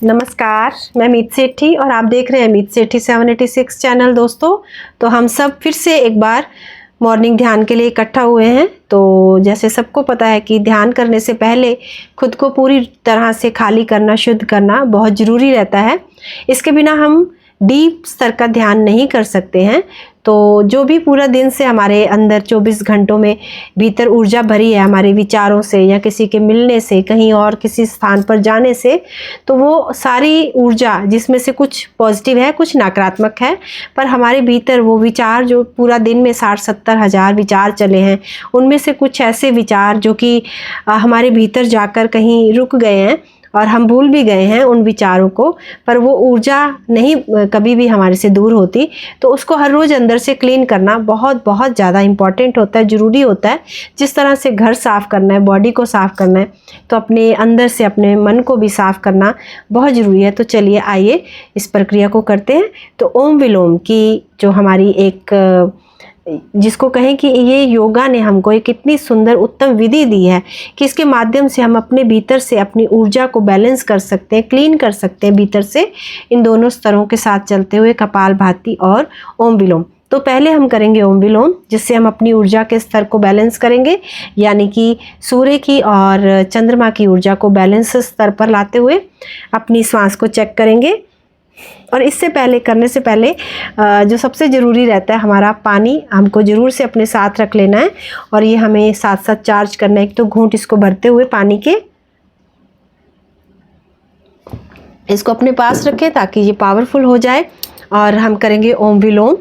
नमस्कार, मैं मीत सेठी और आप देख रहे हैं मीत सेठी 786 चैनल। दोस्तों, तो हम सब फिर से एक बार मॉर्निंग ध्यान के लिए इकट्ठा हुए हैं। तो जैसे सबको पता है कि ध्यान करने से पहले खुद को पूरी तरह से खाली करना, शुद्ध करना बहुत ज़रूरी रहता है। इसके बिना हम डीप स्तर का ध्यान नहीं कर सकते हैं। तो जो भी पूरा दिन से हमारे अंदर 24 घंटों में भीतर ऊर्जा भरी है, हमारे विचारों से या किसी के मिलने से, कहीं और किसी स्थान पर जाने से, तो वो सारी ऊर्जा जिसमें से कुछ पॉजिटिव है, कुछ नकारात्मक है, पर हमारे भीतर वो विचार जो पूरा दिन में 60-70 हज़ार विचार चले हैं, उनमें से कुछ ऐसे विचार जो कि हमारे भीतर जाकर कहीं रुक गए हैं और हम भूल भी गए हैं उन विचारों को, पर वो ऊर्जा नहीं कभी भी हमारे से दूर होती। तो उसको हर रोज़ अंदर से क्लीन करना बहुत बहुत ज़्यादा इम्पॉर्टेंट होता है, ज़रूरी होता है। जिस तरह से घर साफ़ करना है, बॉडी को साफ़ करना है, तो अपने अंदर से अपने मन को भी साफ़ करना बहुत ज़रूरी है। तो चलिए आइए इस प्रक्रिया को करते हैं। तो ओम विलोम की जो हमारी एक जिसको कहें कि ये योगा ने हमको एक इतनी सुंदर उत्तम विधि दी है कि इसके माध्यम से हम अपने भीतर से अपनी ऊर्जा को बैलेंस कर सकते हैं, क्लीन कर सकते हैं भीतर से, इन दोनों स्तरों के साथ चलते हुए कपालभाति और ओम विलोम। तो पहले हम करेंगे ओम विलोम, जिससे हम अपनी ऊर्जा के स्तर को बैलेंस करेंगे, यानी कि सूर्य की और चंद्रमा की ऊर्जा को बैलेंस स्तर पर लाते हुए अपनी सांस को चेक करेंगे। और इससे पहले, करने से पहले जो सबसे ज़रूरी रहता है, हमारा पानी हमको ज़रूर से अपने साथ रख लेना है। और ये हमें साथ साथ चार्ज करना है। एक तो घूंट इसको भरते हुए पानी के, इसको अपने पास रखें ताकि ये पावरफुल हो जाए। और हम करेंगे ओम विलोम,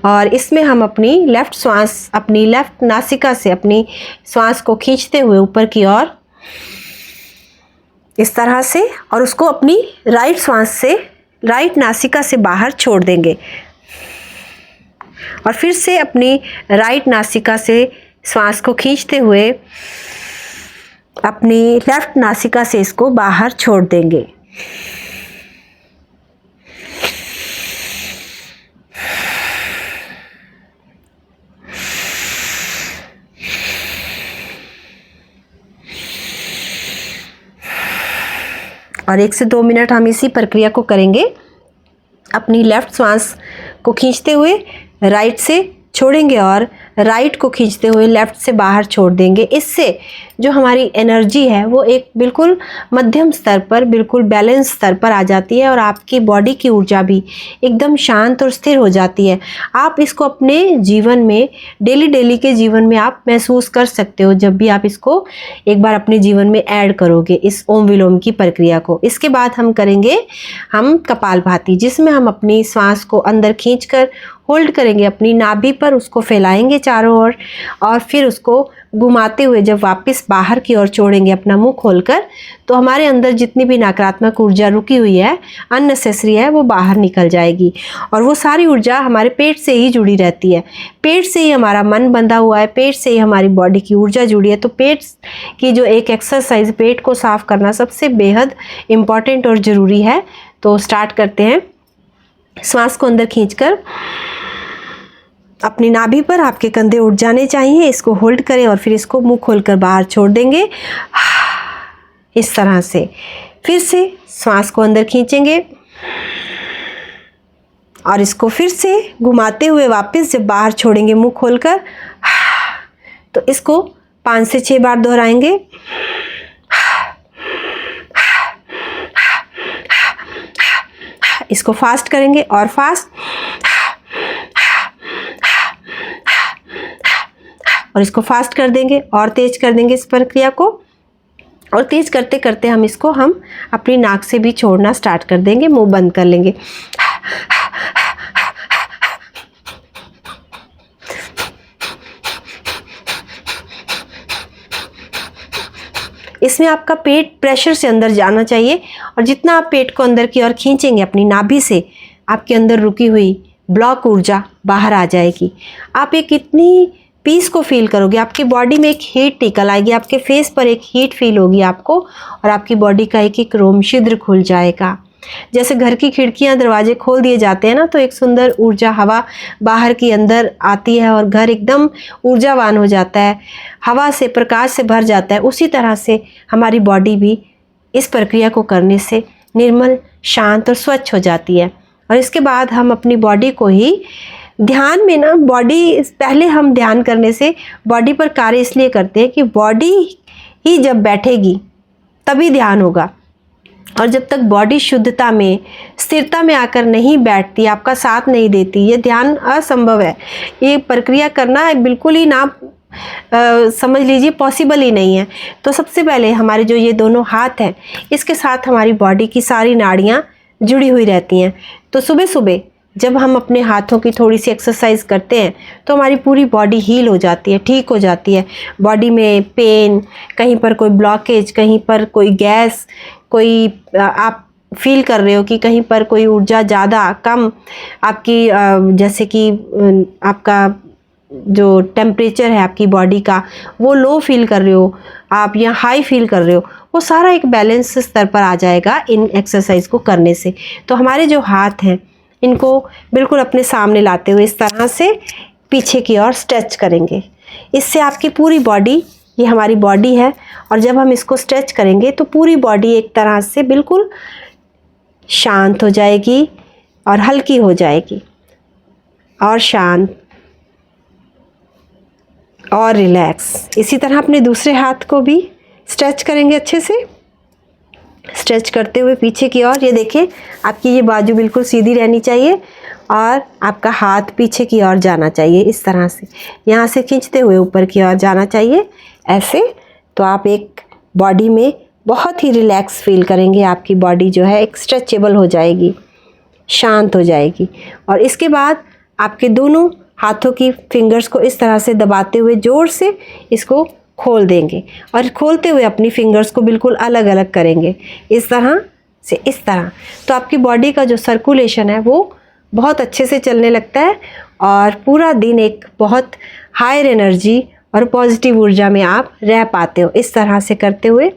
और इसमें हम अपनी लेफ़्ट श्वास, अपनी लेफ़्ट नासिका से अपनी श्वास को खींचते हुए ऊपर की ओर इस तरह से, और उसको अपनी राइट श्वास से, राइट नासिका से बाहर छोड़ देंगे। और फिर से अपनी राइट नासिका से श्वास को खींचते हुए अपनी लेफ्ट नासिका से इसको बाहर छोड़ देंगे। और 1 से 2 मिनट हम इसी प्रक्रिया को करेंगे। अपनी लेफ़्ट श्वास को खींचते हुए राइट से छोड़ेंगे और राइट को खींचते हुए लेफ़्ट से बाहर छोड़ देंगे। इससे जो हमारी एनर्जी है वो एक बिल्कुल मध्यम स्तर पर, बिल्कुल बैलेंस स्तर पर आ जाती है, और आपकी बॉडी की ऊर्जा भी एकदम शांत और स्थिर हो जाती है। आप इसको अपने जीवन में, डेली के जीवन में आप महसूस कर सकते हो जब भी आप इसको एक बार अपने जीवन में ऐड करोगे, इस ओम विलोम की प्रक्रिया को। इसके बाद हम करेंगे कपालभाति, जिसमें हम अपनी सांस को अंदर खींचकर होल्ड करेंगे अपनी नाभि पर, उसको फैलाएंगे चारों ओर, और फिर उसको घुमाते हुए जब वापस बाहर की ओर छोड़ेंगे अपना मुंह खोलकर, तो हमारे अंदर जितनी भी नकारात्मक ऊर्जा रुकी हुई है, अननेसेसरी है, वो बाहर निकल जाएगी। और वो सारी ऊर्जा हमारे पेट से ही जुड़ी रहती है। पेट से ही हमारा मन बंधा हुआ है, पेट से ही हमारी बॉडी की ऊर्जा जुड़ी है। तो पेट की जो एक एक्सरसाइज, पेट को साफ करना सबसे बेहद इम्पॉर्टेंट और ज़रूरी है। तो स्टार्ट करते हैं। श्वास को अंदर खींचकर अपनी नाभि पर आपके कंधे उठ जाने चाहिए, इसको होल्ड करें और फिर इसको मुंह खोलकर बाहर छोड़ देंगे इस तरह से। फिर से श्वास को अंदर खींचेंगे और इसको फिर से घुमाते हुए वापस जब बाहर छोड़ेंगे मुंह खोलकर, तो इसको 5 से 6 बार दोहराएंगे। इसको फास्ट करेंगे और फास्ट, और इसको फास्ट कर देंगे और तेज कर देंगे इस प्रक्रिया को। और तेज करते करते हम इसको अपनी नाक से भी छोड़ना स्टार्ट कर देंगे, मुंह बंद कर लेंगे। इसमें आपका पेट प्रेशर से अंदर जाना चाहिए, और जितना आप पेट को अंदर की ओर खींचेंगे अपनी नाभि से, आपके अंदर रुकी हुई ब्लॉक ऊर्जा बाहर आ जाएगी। आप एक इतनी पीस को फील करोगे, आपकी बॉडी में एक हीट निकल आएगी, आपके फेस पर एक हीट फील होगी आपको, और आपकी बॉडी का एक एक रोम छिद्र खुल जाएगा। जैसे घर की खिड़कियां दरवाजे खोल दिए जाते हैं ना, तो एक सुंदर ऊर्जा हवा बाहर की अंदर आती है और घर एकदम ऊर्जावान हो जाता है, हवा से, प्रकाश से भर जाता है। उसी तरह से हमारी बॉडी भी इस प्रक्रिया को करने से निर्मल, शांत और स्वच्छ हो जाती है। और इसके बाद हम अपनी बॉडी को ही ध्यान में ना, बॉडी पहले हम ध्यान करने से बॉडी पर कार्य इसलिए करते हैं कि बॉडी ही जब बैठेगी तभी ध्यान होगा। और जब तक बॉडी शुद्धता में, स्थिरता में आकर नहीं बैठती, आपका साथ नहीं देती, ये ध्यान असंभव है। ये प्रक्रिया करना बिल्कुल ही ना समझ लीजिए पॉसिबल ही नहीं है। तो सबसे पहले हमारे जो ये दोनों हाथ हैं, इसके साथ हमारी बॉडी की सारी नाड़ियाँ जुड़ी हुई रहती हैं। तो सुबह सुबह जब हम अपने हाथों की थोड़ी सी एक्सरसाइज करते हैं तो हमारी पूरी बॉडी हील हो जाती है, ठीक हो जाती है। बॉडी में पेन, कहीं पर कोई ब्लॉकेज, कहीं पर कोई गैस, कोई आप फील कर रहे हो कि कहीं पर कोई ऊर्जा ज़्यादा कम आपकी, जैसे कि आपका जो टेम्परेचर है आपकी बॉडी का वो लो फील कर रहे हो आप या हाई फील कर रहे हो, वो सारा एक बैलेंस स्तर पर आ जाएगा इन एक्सरसाइज को करने से। तो हमारे जो हाथ हैं इनको बिल्कुल अपने सामने लाते हुए इस तरह से पीछे की ओर स्ट्रेच करेंगे। इससे आपकी पूरी बॉडी, ये हमारी बॉडी है, और जब हम इसको स्ट्रेच करेंगे तो पूरी बॉडी एक तरह से बिल्कुल शांत हो जाएगी और हल्की हो जाएगी और शांत और रिलैक्स। इसी तरह अपने दूसरे हाथ को भी स्ट्रेच करेंगे अच्छे से, स्ट्रेच करते हुए पीछे की ओर। ये देखिए आपकी ये बाजू बिल्कुल सीधी रहनी चाहिए और आपका हाथ पीछे की ओर जाना चाहिए इस तरह से, यहाँ से खींचते हुए ऊपर की ओर जाना चाहिए ऐसे। तो आप एक बॉडी में बहुत ही रिलैक्स फील करेंगे, आपकी बॉडी जो है एक स्ट्रेचेबल हो जाएगी, शांत हो जाएगी। और इसके बाद आपके दोनों हाथों की फिंगर्स को इस तरह से दबाते हुए जोर से इसको खोल देंगे और खोलते हुए अपनी फिंगर्स को बिल्कुल अलग अलग करेंगे इस तरह से, इस तरह। तो आपकी बॉडी का जो सर्कुलेशन है वो बहुत अच्छे से चलने लगता है और पूरा दिन एक बहुत हायर एनर्जी और पॉजिटिव ऊर्जा में आप रह पाते हो इस तरह से करते हुए,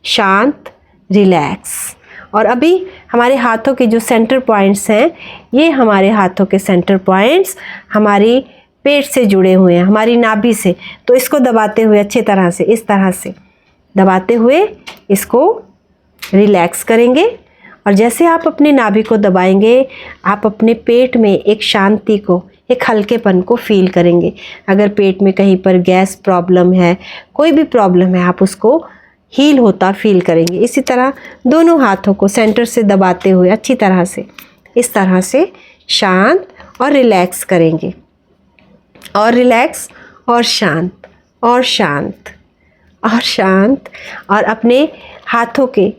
शांत, रिलैक्स। और अभी हमारे हाथों के जो सेंटर पॉइंट्स हैं, ये हमारे हाथों के सेंटर पॉइंट्स हमारी पेट से जुड़े हुए हैं, हमारी नाभि से। तो इसको दबाते हुए अच्छी तरह से, इस तरह से दबाते हुए इसको रिलैक्स करेंगे। और जैसे आप अपनी नाभि को दबाएंगे, आप अपने पेट में एक शांति को, एक हल्केपन को फील करेंगे। अगर पेट में कहीं पर गैस प्रॉब्लम है, कोई भी प्रॉब्लम है, आप उसको हील होता फील करेंगे। इसी तरह दोनों हाथों को सेंटर से दबाते हुए अच्छी तरह से इस तरह से शांत और रिलैक्स करेंगे, और रिलैक्स और शांत और शांत और शांत। और अपने हाथों के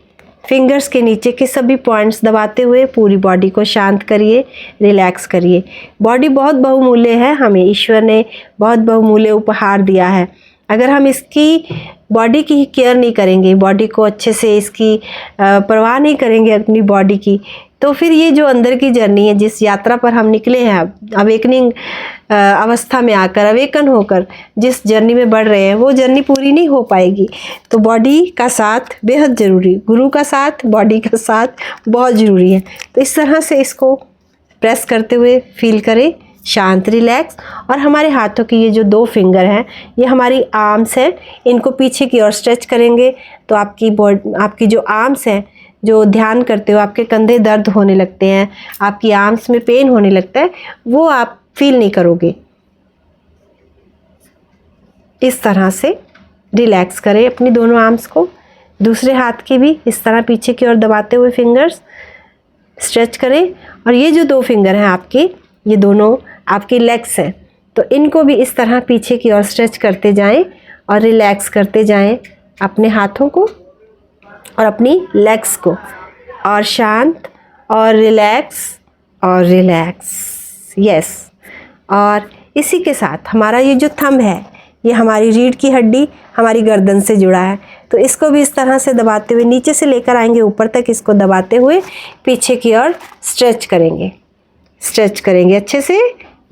फिंगर्स के नीचे के सभी पॉइंट्स दबाते हुए पूरी बॉडी को शांत करिए, रिलैक्स करिए। बॉडी बहुत बहुमूल्य है, हमें ईश्वर ने बहुत बहुमूल्य उपहार दिया है। अगर हम इसकी बॉडी की केयर नहीं करेंगे, बॉडी को अच्छे से इसकी परवाह नहीं करेंगे अपनी बॉडी की, तो फिर ये जो अंदर की जर्नी है, जिस यात्रा पर हम निकले हैं, अवेकनिंग अवस्था में आकर, अवेकन होकर जिस जर्नी में बढ़ रहे हैं, वो जर्नी पूरी नहीं हो पाएगी। तो बॉडी का साथ बेहद ज़रूरी, गुरु का साथ, बॉडी का साथ बहुत ज़रूरी है। तो इस तरह से इसको प्रेस करते हुए फील करें, शांत, रिलैक्स। और हमारे हाथों की ये जो दो फिंगर हैं, ये हमारी आर्म्स हैं, इनको पीछे की ओर स्ट्रेच करेंगे। तो आपकी जो आर्म्स हैं, जो ध्यान करते हो आपके कंधे दर्द होने लगते हैं, आपकी आर्म्स में पेन होने लगता है, वो आप फील नहीं करोगे। इस तरह से रिलैक्स करें अपनी दोनों आर्म्स को। दूसरे हाथ की भी इस तरह पीछे की ओर दबाते हुए फिंगर्स स्ट्रेच करें। और ये जो दो फिंगर हैं आपके, ये दोनों आपकी लेग्स हैं, तो इनको भी इस तरह पीछे की ओर स्ट्रेच करते जाएं और रिलैक्स करते जाएं अपने हाथों को और अपनी लेग्स को, और शांत और रिलैक्स और रिलैक्स, यस। और इसी के साथ हमारा ये जो थंब है, ये हमारी रीढ़ की हड्डी हमारी गर्दन से जुड़ा है, तो इसको भी इस तरह से दबाते हुए नीचे से लेकर आएंगे ऊपर तक, इसको दबाते हुए पीछे की ओर स्ट्रेच करेंगे, स्ट्रेच करेंगे अच्छे से,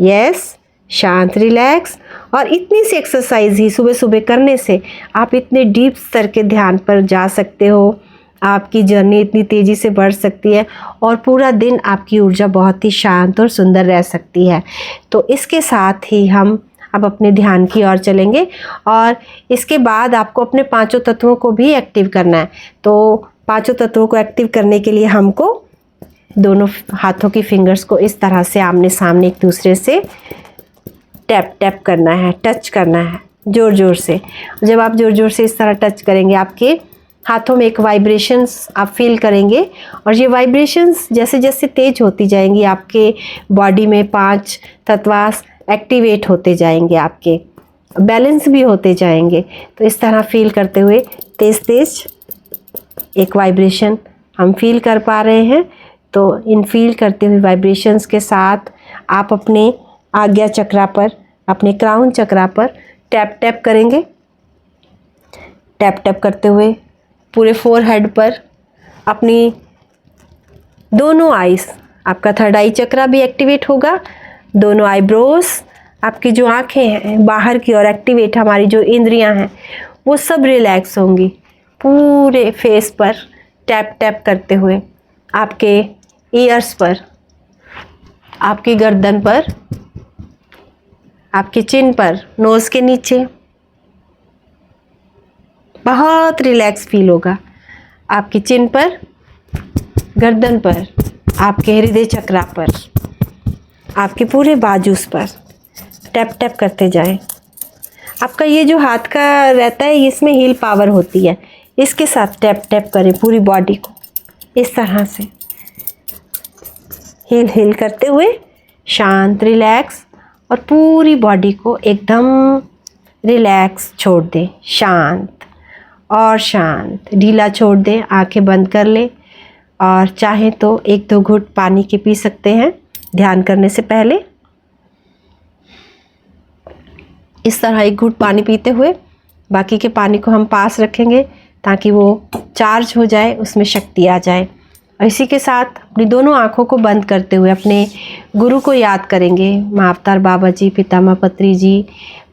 यस, शांत, रिलैक्स। और इतनी सी एक्सरसाइज ही सुबह सुबह करने से आप इतने डीप स्तर के ध्यान पर जा सकते हो, आपकी जर्नी इतनी तेज़ी से बढ़ सकती है और पूरा दिन आपकी ऊर्जा बहुत ही शांत और सुंदर रह सकती है। तो इसके साथ ही हम अब अपने ध्यान की ओर चलेंगे और इसके बाद आपको अपने पांचों तत्वों को भी एक्टिव करना है। तो पांचों तत्वों को एक्टिव करने के लिए हमको दोनों हाथों की फिंगर्स को इस तरह से आमने सामने एक दूसरे से टैप टैप करना है, टच करना है ज़ोर ज़ोर से। जब आप ज़ोर ज़ोर से इस तरह टच करेंगे, आपके हाथों में एक वाइब्रेशंस आप फील करेंगे, और ये वाइब्रेशंस जैसे जैसे तेज होती जाएंगी, आपके बॉडी में 5 तत्वास एक्टिवेट होते जाएंगे, आपके बैलेंस भी होते जाएंगे। तो इस तरह फील करते हुए तेज़ तेज़ एक वाइब्रेशन हम फील कर पा रहे हैं। तो इन फील करते हुए वाइब्रेशंस के साथ आप अपने आज्ञा चक्रा पर, अपने क्राउन चक्रा पर टैप टैप करेंगे। टैप टैप करते हुए पूरे फोरहेड पर अपनी दोनों आईज, आपका थर्ड आई चक्रा भी एक्टिवेट होगा, दोनों आईब्रोज, आपकी जो आँखें हैं बाहर की ओर एक्टिवेट, हमारी जो इंद्रियां हैं वो सब रिलैक्स होंगी। पूरे फेस पर टैप टैप करते हुए आपके ईयर्स पर, आपकी गर्दन पर, आपके चिन पर, नोज़ के नीचे बहुत रिलैक्स फील होगा। आपकी चिन पर, गर्दन पर, आपके हृदय चक्रा पर, आपके पूरे बाजूस पर टैप टैप करते जाएं। आपका ये जो हाथ का रहता है इसमें हील पावर होती है, इसके साथ टैप टैप करें पूरी बॉडी को इस तरह से हील हील करते हुए शांत, रिलैक्स, और पूरी बॉडी को एकदम रिलैक्स छोड़ दें, शांत और शांत, ढीला छोड़ दें। आंखें बंद कर लें और चाहें तो 1-2 घूंट पानी के पी सकते हैं ध्यान करने से पहले। इस तरह 1 घूंट पानी पीते हुए बाकी के पानी को हम पास रखेंगे ताकि वो चार्ज हो जाए, उसमें शक्ति आ जाए। और इसी के साथ अपनी दोनों आँखों को बंद करते हुए अपने गुरु को याद करेंगे, माँ अवतार बाबा जी, पितामह पत्री जी,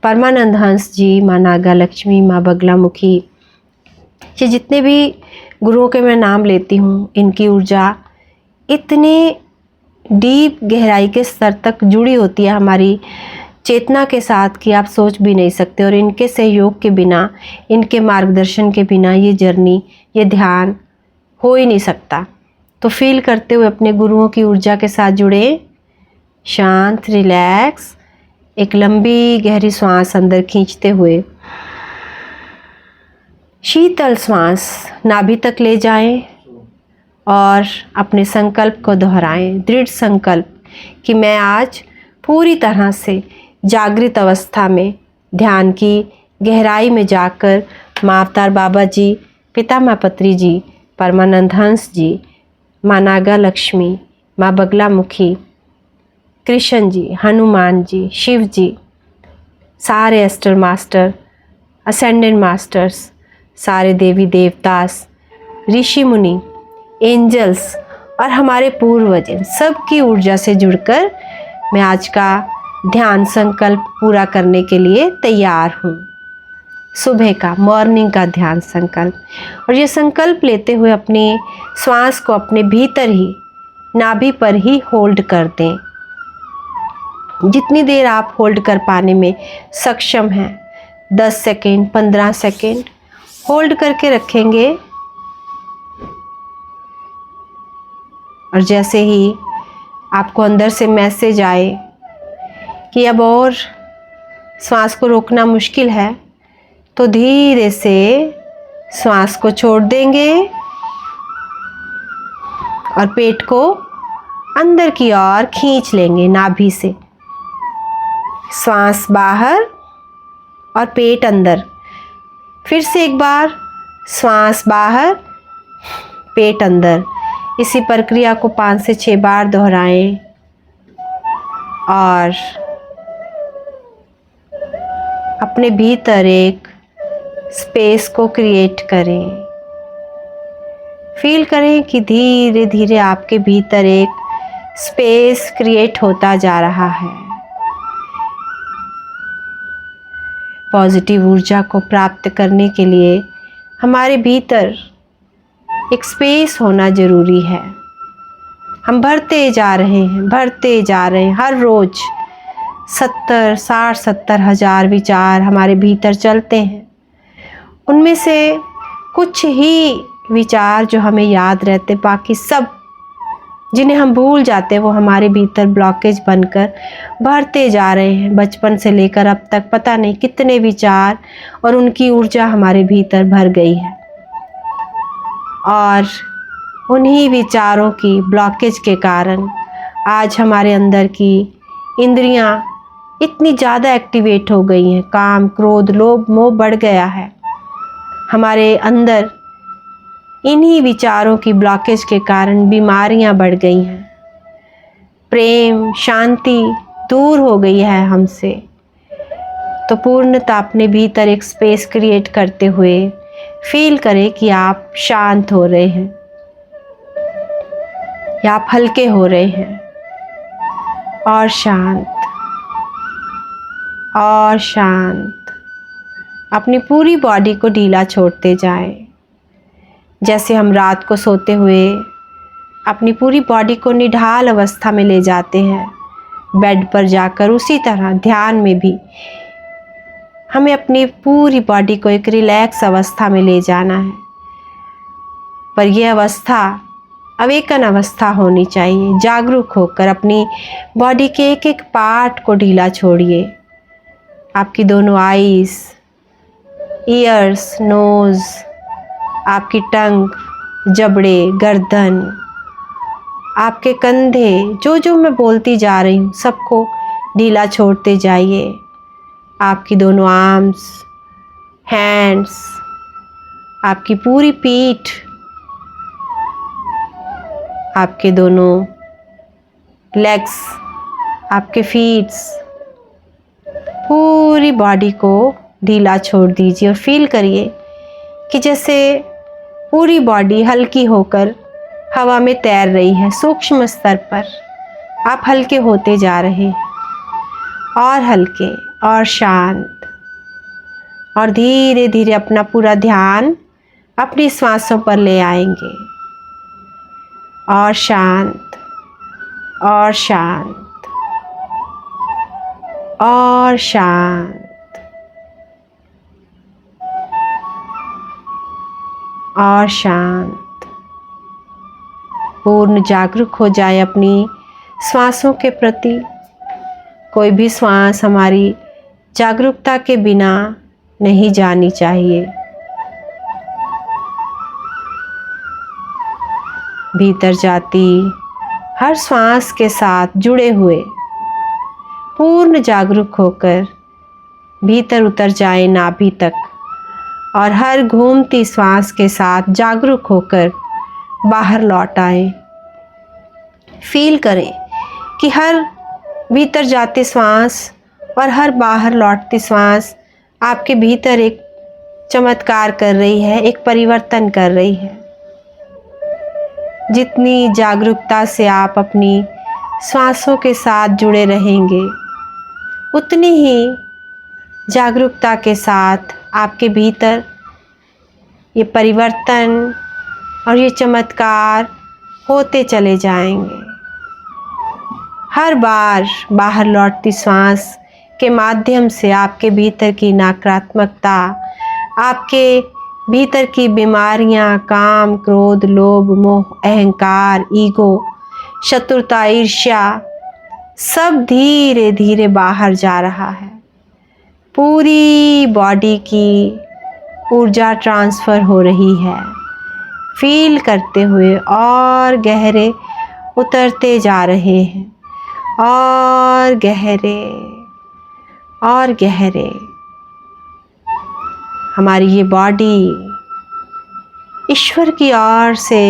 परमानंद हंस जी, माँ नागा लक्ष्मी, माँ बगलामुखी, ये जितने भी गुरुओं के मैं नाम लेती हूँ, इनकी ऊर्जा इतने डीप गहराई के स्तर तक जुड़ी होती है हमारी चेतना के साथ कि आप सोच भी नहीं सकते। और इनके सहयोग के बिना, इनके मार्गदर्शन के बिना ये जर्नी, ये ध्यान हो ही नहीं सकता। तो फील करते हुए अपने गुरुओं की ऊर्जा के साथ जुड़े, शांत, रिलैक्स, एक लंबी गहरी सांस अंदर खींचते हुए शीतल सांस नाभि तक ले जाएं और अपने संकल्प को दोहराएं, दृढ़ संकल्प कि मैं आज पूरी तरह से जागृत अवस्था में ध्यान की गहराई में जाकर माँ अवतार बाबा जी, पितामह पत्री जी, परमानंद हंस जी, माँ नागा लक्ष्मी, माँ बगलामुखी, कृष्ण जी, हनुमान जी, शिव जी, सारे एस्टर मास्टर, असेंडेंट मास्टर्स, सारे देवी देवतास, ऋषि मुनि, एंजल्स और हमारे पूर्वज, सबकी ऊर्जा से जुड़कर मैं आज का ध्यान संकल्प पूरा करने के लिए तैयार हूँ। सुबह का, मॉर्निंग का ध्यान संकल्प। और ये संकल्प लेते हुए अपनी श्वास को अपने भीतर ही, नाभि पर ही होल्ड कर दें। जितनी देर आप होल्ड कर पाने में सक्षम हैं, 10 सेकेंड, 15 सेकेंड होल्ड करके रखेंगे। और जैसे ही आपको अंदर से मैसेज आए कि अब और श्वास को रोकना मुश्किल है, तो धीरे से श्वास को छोड़ देंगे और पेट को अंदर की ओर खींच लेंगे नाभि से। श्वास बाहर और पेट अंदर। फिर से एक बार श्वास बाहर, पेट अंदर। इसी प्रक्रिया को 5 से 6 बार दोहराएं और अपने भीतर एक स्पेस को क्रिएट करें। फील करें कि धीरे धीरे आपके भीतर एक स्पेस क्रिएट होता जा रहा है। पॉजिटिव ऊर्जा को प्राप्त करने के लिए हमारे भीतर एक स्पेस होना ज़रूरी है। हम भरते जा रहे हैं, हर रोज़ 60-70 हज़ार विचार हमारे भीतर चलते हैं। उनमें से कुछ ही विचार जो हमें याद रहते, बाकी सब जिन्हें हम भूल जाते हैं वो हमारे भीतर ब्लॉकेज बनकर बढ़ते जा रहे हैं। बचपन से लेकर अब तक पता नहीं कितने विचार और उनकी ऊर्जा हमारे भीतर भर गई है, और उन्हीं विचारों की ब्लॉकेज के कारण आज हमारे अंदर की इंद्रियां इतनी ज़्यादा एक्टिवेट हो गई हैं। काम, क्रोध, लोभ, मोह बढ़ गया है हमारे अंदर। इन्हीं विचारों की ब्लॉकेज के कारण बीमारियां बढ़ गई हैं। प्रेम, शांति दूर हो गई है हमसे। तो पूर्णतः अपने भीतर एक स्पेस क्रिएट करते हुए फील करें कि आप शांत हो रहे हैं या आप हल्के हो रहे हैं, और शांत और शांत। अपनी पूरी बॉडी को ढीला छोड़ते जाएं। जैसे हम रात को सोते हुए अपनी पूरी बॉडी को निढाल अवस्था में ले जाते हैं बेड पर जाकर, उसी तरह ध्यान में भी हमें अपनी पूरी बॉडी को एक रिलैक्स अवस्था में ले जाना है। पर यह अवस्था अवेकन अवस्था होनी चाहिए। जागरूक होकर अपनी बॉडी के एक एक पार्ट को ढीला छोड़िए। आपकी दोनों आईज, ईयर्स, नोज़, आपकी टंग, जबड़े, गर्दन, आपके कंधे, जो जो मैं बोलती जा रही हूँ सबको ढीला छोड़ते जाइए। आपकी दोनों आर्म्स, हैंड्स, आपकी पूरी पीठ, आपके दोनों लेग्स, आपके फीट्स, पूरी बॉडी को ढीला छोड़ दीजिए और फील करिए कि जैसे पूरी बॉडी हल्की होकर हवा में तैर रही है। सूक्ष्म स्तर पर आप हल्के होते जा रहे हैं, और हल्के और शांत, और धीरे धीरे अपना पूरा ध्यान अपनी सांसों पर ले आएंगे, और शांत और शांत और शांत और शांत। पूर्ण जागरूक हो जाए अपनी श्वासों के प्रति। कोई भी श्वास हमारी जागरूकता के बिना नहीं जानी चाहिए। भीतर जाती हर श्वास के साथ जुड़े हुए पूर्ण जागरूक होकर भीतर उतर जाए नाभि तक, और हर घूमती श्वास के साथ जागरूक होकर बाहर लौट आए। फील करें कि हर भीतर जाती श्वास और हर बाहर लौटती श्वास आपके भीतर एक चमत्कार कर रही है, एक परिवर्तन कर रही है। जितनी जागरूकता से आप अपनी श्वासों के साथ जुड़े रहेंगे, उतनी ही जागरूकता के साथ आपके भीतर ये परिवर्तन और ये चमत्कार होते चले जाएंगे। हर बार बाहर लौटती सांस के माध्यम से आपके भीतर की नकारात्मकता, आपके भीतर की बीमारियां, काम, क्रोध, लोभ, मोह, अहंकार, ईगो, शत्रुता, ईर्ष्या, सब धीरे धीरे बाहर जा रहा है। पूरी बॉडी की ऊर्जा ट्रांसफ़र हो रही है। फील करते हुए और गहरे उतरते जा रहे हैं, और गहरे और गहरे। हमारी ये बॉडी ईश्वर की ओर से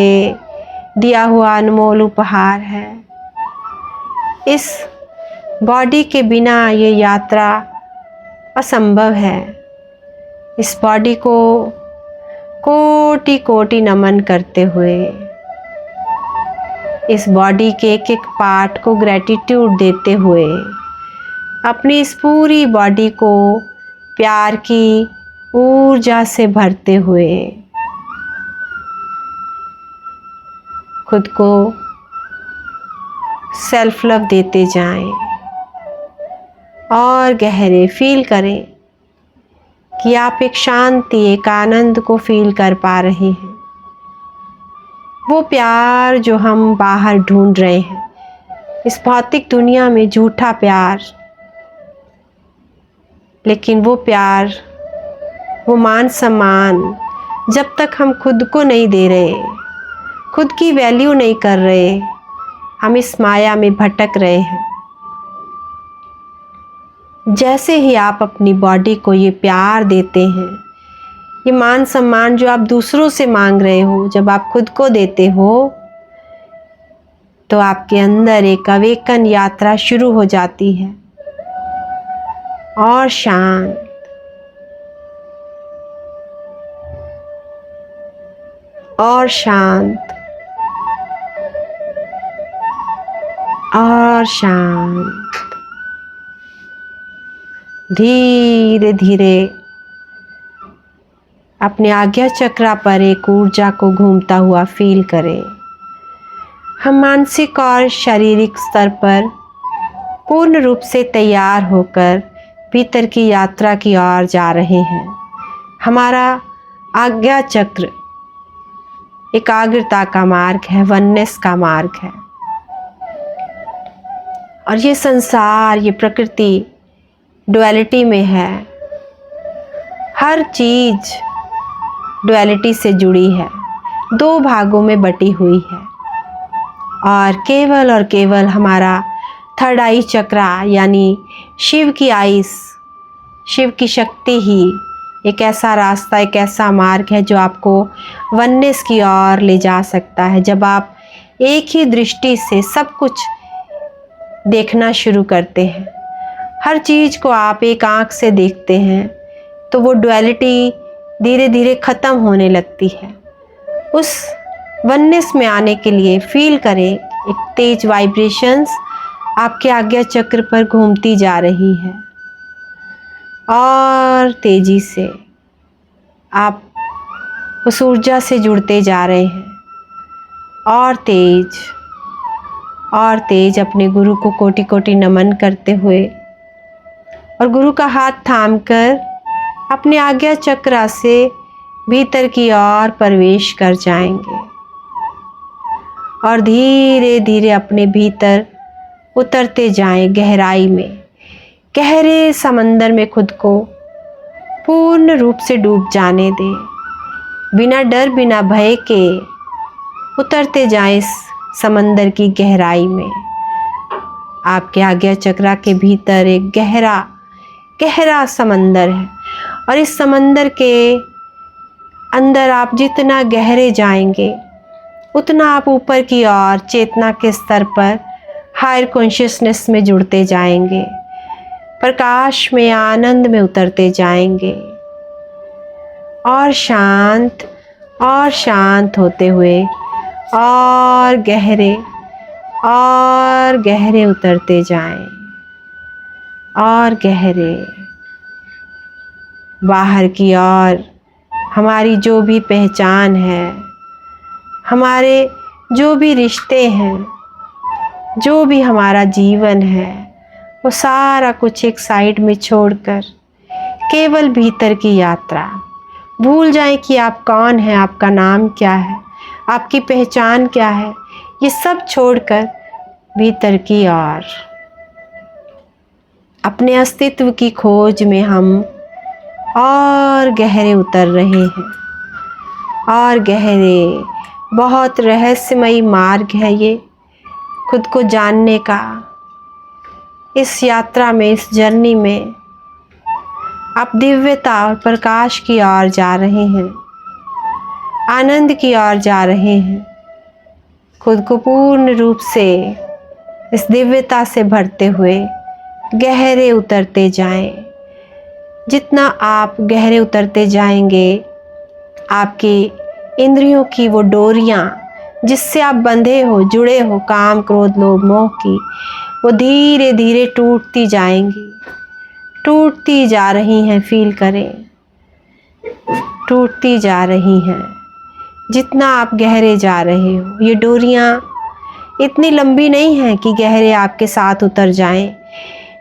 दिया हुआ अनमोल उपहार है। इस बॉडी के बिना ये यात्रा असंभव है। इस बॉडी को कोटि कोटि नमन करते हुए, इस बॉडी के एक एक पार्ट को ग्रैटिट्यूड देते हुए, अपनी इस पूरी बॉडी को प्यार की ऊर्जा से भरते हुए, खुद को सेल्फ लव देते जाएं, और गहरे फील करें कि आप एक शांति, एक आनंद को फील कर पा रहे हैं। वो प्यार जो हम बाहर ढूंढ रहे हैं, इस भौतिक दुनिया में झूठा प्यार, लेकिन वो प्यार, वो मान सम्मान जब तक हम खुद को नहीं दे रहे, खुद की वैल्यू नहीं कर रहे, हम इस माया में भटक रहे हैं। जैसे ही आप अपनी बॉडी को ये प्यार देते हैं, ये मान सम्मान जो आप दूसरों से मांग रहे हो, जब आप खुद को देते हो तो आपके अंदर एक अवेकन यात्रा शुरू हो जाती है। और शांत, और शांत, और शांत। धीरे धीरे अपने आज्ञा चक्रा पर एक ऊर्जा को घूमता हुआ फील करें। हम मानसिक और शारीरिक स्तर पर पूर्ण रूप से तैयार होकर भीतर की यात्रा की ओर जा रहे हैं। हमारा आज्ञा चक्र एकाग्रता का मार्ग है, वननेस का मार्ग है। और ये संसार, ये प्रकृति डुअलिटी में है। हर चीज डुअलिटी से जुड़ी है, दो भागों में बटी हुई है। और केवल हमारा थर्ड आई चक्रा यानी शिव की आइस, शिव की शक्ति ही एक ऐसा रास्ता, एक ऐसा मार्ग है जो आपको वननेस की ओर ले जा सकता है। जब आप एक ही दृष्टि से सब कुछ देखना शुरू करते हैं, हर चीज़ को आप एक आँख से देखते हैं, तो वो डुअलिटी धीरे धीरे ख़त्म होने लगती है। उस वननेस में आने के लिए फील करें, एक तेज वाइब्रेशंस आपके आज्ञा चक्र पर घूमती जा रही है और तेजी से आप उस ऊर्जा से जुड़ते जा रहे हैं। और तेज अपने गुरु को कोटि कोटि नमन करते हुए और गुरु का हाथ थामकर अपने आज्ञा चक्रा से भीतर की ओर प्रवेश कर जाएंगे और धीरे धीरे अपने भीतर उतरते जाएं गहराई में, गहरे समंदर में खुद को पूर्ण रूप से डूब जाने दें। बिना डर बिना भय के उतरते जाएं इस समंदर की गहराई में। आपके आज्ञा चक्रा के भीतर एक गहरा समंदर है और इस समंदर के अंदर आप जितना गहरे जाएंगे उतना आप ऊपर की ओर चेतना के स्तर पर हायर कॉन्शियसनेस में जुड़ते जाएंगे, प्रकाश में, आनंद में उतरते जाएंगे और शांत होते हुए और गहरे उतरते जाएं और गहरे। बाहर की ओर हमारी जो भी पहचान है, हमारे जो भी रिश्ते हैं, जो भी हमारा जीवन है, वो सारा कुछ एक साइड में छोड़कर केवल भीतर की यात्रा। भूल जाएं कि आप कौन हैं, आपका नाम क्या है, आपकी पहचान क्या है। ये सब छोड़कर भीतर की ओर अपने अस्तित्व की खोज में हम और गहरे उतर रहे हैं और गहरे। बहुत रहस्यमयी मार्ग है ये खुद को जानने का। इस यात्रा में, इस जर्नी में आप दिव्यता और प्रकाश की ओर जा रहे हैं, आनंद की ओर जा रहे हैं। खुद को पूर्ण रूप से इस दिव्यता से भरते हुए गहरे उतरते जाएं। जितना आप गहरे उतरते जाएंगे, आपकी इंद्रियों की वो डोरियां जिससे आप बंधे हो, जुड़े हो, काम क्रोध लोभ मोह की, वो धीरे धीरे टूटती जाएंगी, टूटती जा रही हैं। फील करें, टूटती जा रही हैं। जितना आप गहरे जा रहे हो, ये डोरियां इतनी लंबी नहीं हैं कि गहरे आपके साथ उतर जाएं,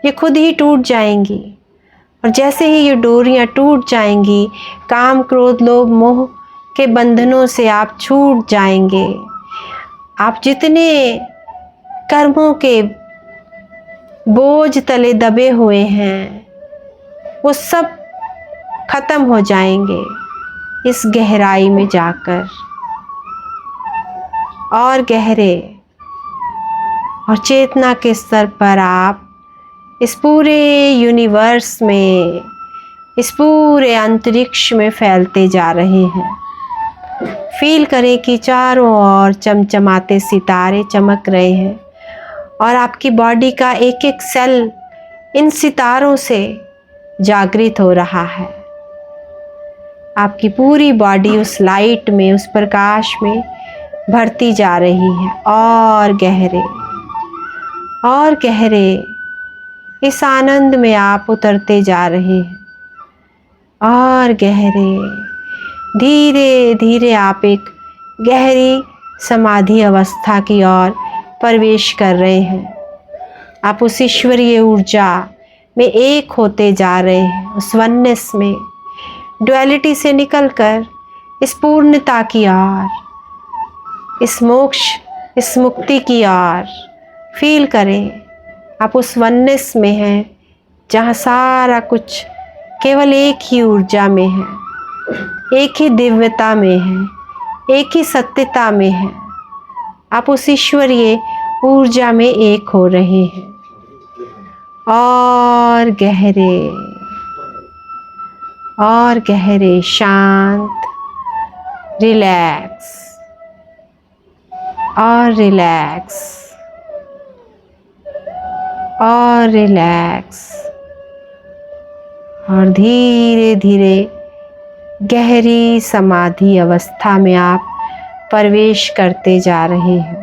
ये खुद ही टूट जाएंगी। और जैसे ही ये डोरियां टूट जाएंगी, काम क्रोध लोभ मोह के बंधनों से आप छूट जाएंगे, आप जितने कर्मों के बोझ तले दबे हुए हैं वो सब खत्म हो जाएंगे इस गहराई में जाकर, और गहरे और चेतना के स्तर पर आप इस पूरे यूनिवर्स में, इस पूरे अंतरिक्ष में फैलते जा रहे हैं। फील करें कि चारों ओर चमचमाते सितारे चमक रहे हैं और आपकी बॉडी का एक एक सेल इन सितारों से जागृत हो रहा है। आपकी पूरी बॉडी उस लाइट में, उस प्रकाश में भरती जा रही है और गहरे इस आनंद में आप उतरते जा रहे हैं और गहरे, धीरे धीरे आप एक गहरी समाधि अवस्था की ओर प्रवेश कर रहे हैं। आप उस ईश्वरीय ऊर्जा में एक होते जा रहे हैं, उस वननेस में, डुअलिटी से निकलकर इस पूर्णता की ओर, इस मोक्ष, इस मुक्ति की ओर फील करें। आप उस वननेस में हैं जहाँ सारा कुछ केवल एक ही ऊर्जा में है, एक ही दिव्यता में है, एक ही सत्यता में है। आप उस ईश्वरीय ऊर्जा में एक हो रहे हैं और गहरे शांत, रिलैक्स और रिलैक्स और रिलैक्स, और धीरे धीरे गहरी समाधि अवस्था में आप प्रवेश करते जा रहे हैं।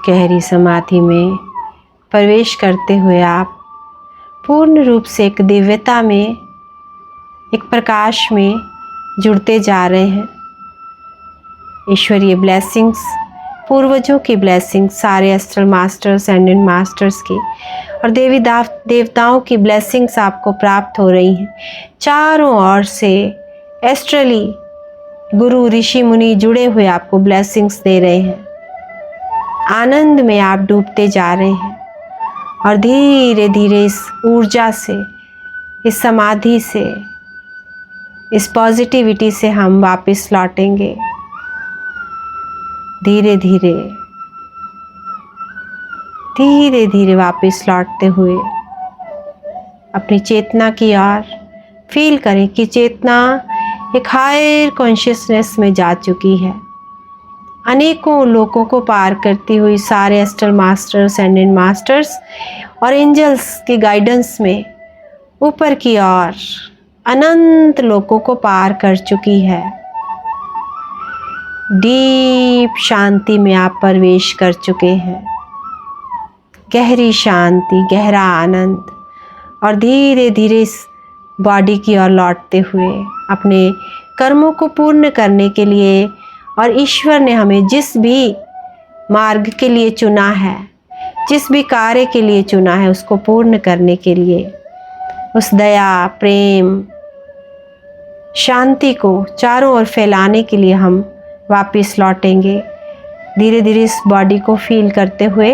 गहरी समाधि में प्रवेश करते हुए आप पूर्ण रूप से एक दिव्यता में, एक प्रकाश में जुड़ते जा रहे हैं। ईश्वरीय ब्लेसिंग्स, पूर्वजों की ब्लेसिंग्स, सारे एस्ट्रल मास्टर्स, एंडेंट मास्टर्स की और देवी देवताओं की ब्लेसिंग्स आपको प्राप्त हो रही हैं। चारों ओर से एस्ट्रली गुरु, ऋषि, मुनि जुड़े हुए आपको ब्लेसिंग्स दे रहे हैं। आनंद में आप डूबते जा रहे हैं और धीरे धीरे इस ऊर्जा से, इस समाधि से, इस पॉजिटिविटी से हम वापस लौटेंगे। धीरे धीरे धीरे धीरे वापस लौटते हुए अपनी चेतना की ओर फील करें कि चेतना एक हायर कॉन्शियसनेस में जा चुकी है। अनेकों लोगों को पार करती हुई सारे एस्ट्रल मास्टर्स, एंडेंट मास्टर्स और एंजल्स की गाइडेंस में ऊपर की ओर अनंत लोगों को पार कर चुकी है। डीप शांति में आप प्रवेश कर चुके हैं। गहरी शांति, गहरा आनंद, और धीरे धीरे इस बॉडी की ओर लौटते हुए अपने कर्मों को पूर्ण करने के लिए, और ईश्वर ने हमें जिस भी मार्ग के लिए चुना है, जिस भी कार्य के लिए चुना है, उसको पूर्ण करने के लिए, उस दया, प्रेम, शांति को चारों ओर फैलाने के लिए हम वापस लौटेंगे। धीरे धीरे इस बॉडी को फील करते हुए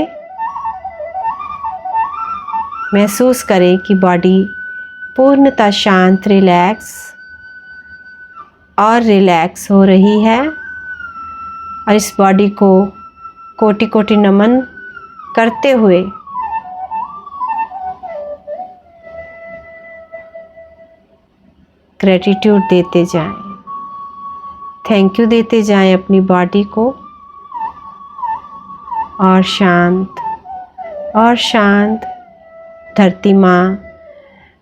महसूस करें कि बॉडी पूर्णतः शांत, रिलैक्स हो रही है, और इस बॉडी को कोटि कोटि नमन करते हुए ग्रेटिट्यूड देते जाएं, थैंक यू देते जाएं अपनी बॉडी को, और शांत, और शांत। धरती माँ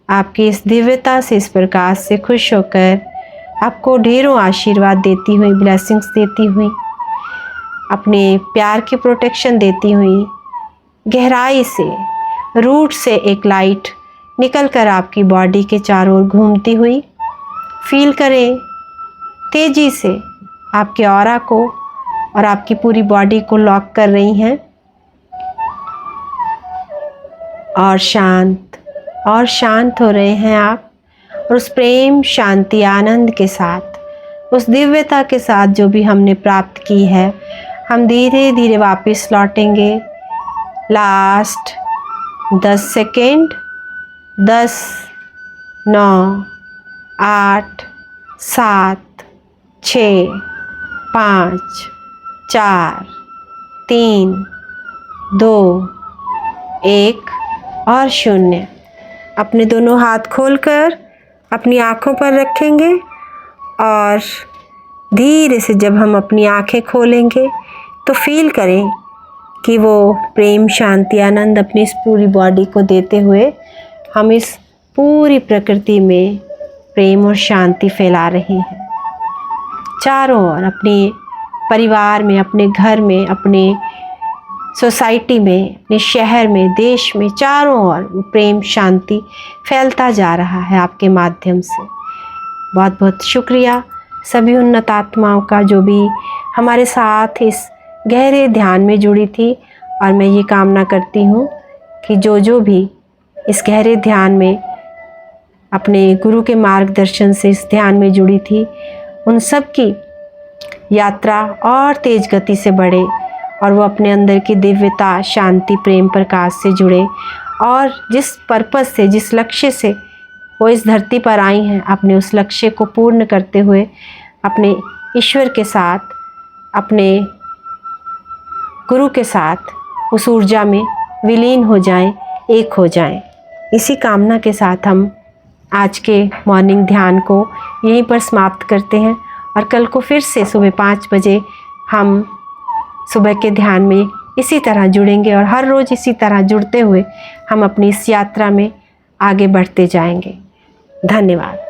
आपकी इस दिव्यता से, इस प्रकाश से खुश होकर आपको ढेरों आशीर्वाद देती हुई, ब्लेसिंग्स देती हुई, अपने प्यार की प्रोटेक्शन देती हुई, गहराई से, रूट से एक लाइट निकलकर आपकी बॉडी के चारों ओर घूमती हुई फील करें तेजी से आपके ऑरा को और आपकी पूरी बॉडी को लॉक कर रही हैं। और शांत हो रहे हैं आप, और उस प्रेम, शांति, आनंद के साथ, उस दिव्यता के साथ जो भी हमने प्राप्त की है, हम धीरे धीरे वापस लौटेंगे। Last 10 second. 10, 9, 8, 7, 6, 5, 4, 3, 2, 1 और 0। अपने दोनों हाथ खोलकर अपनी आँखों पर रखेंगे और धीरे से जब हम अपनी आँखें खोलेंगे तो फील करें कि वो प्रेम, शांति, आनंद अपनी इस पूरी बॉडी को देते हुए हम इस पूरी प्रकृति में प्रेम और शांति फैला रहे हैं। चारों ओर अपने परिवार में, अपने घर में, अपने सोसाइटी में, अपने शहर में, देश में, चारों ओर प्रेम, शांति फैलता जा रहा है आपके माध्यम से। बहुत बहुत शुक्रिया सभी उन्नत आत्माओं का जो भी हमारे साथ इस गहरे ध्यान में जुड़ी थी। और मैं ये कामना करती हूँ कि जो भी इस गहरे ध्यान में अपने गुरु के मार्गदर्शन से इस ध्यान में जुड़ी थी, उन सब की यात्रा और तेज गति से बढ़े और वो अपने अंदर की दिव्यता, शांति, प्रेम, प्रकाश से जुड़े और जिस पर्पस से, जिस लक्ष्य से वो इस धरती पर आई हैं, अपने उस लक्ष्य को पूर्ण करते हुए अपने ईश्वर के साथ, अपने गुरु के साथ उस ऊर्जा में विलीन हो जाएं, एक हो जाएं। इसी कामना के साथ हम आज के मॉर्निंग ध्यान को यहीं पर समाप्त करते हैं और कल को फिर से सुबह 5 बजे हम सुबह के ध्यान में इसी तरह जुड़ेंगे और हर रोज़ इसी तरह जुड़ते हुए हम अपनी इस यात्रा में आगे बढ़ते जाएंगे। धन्यवाद।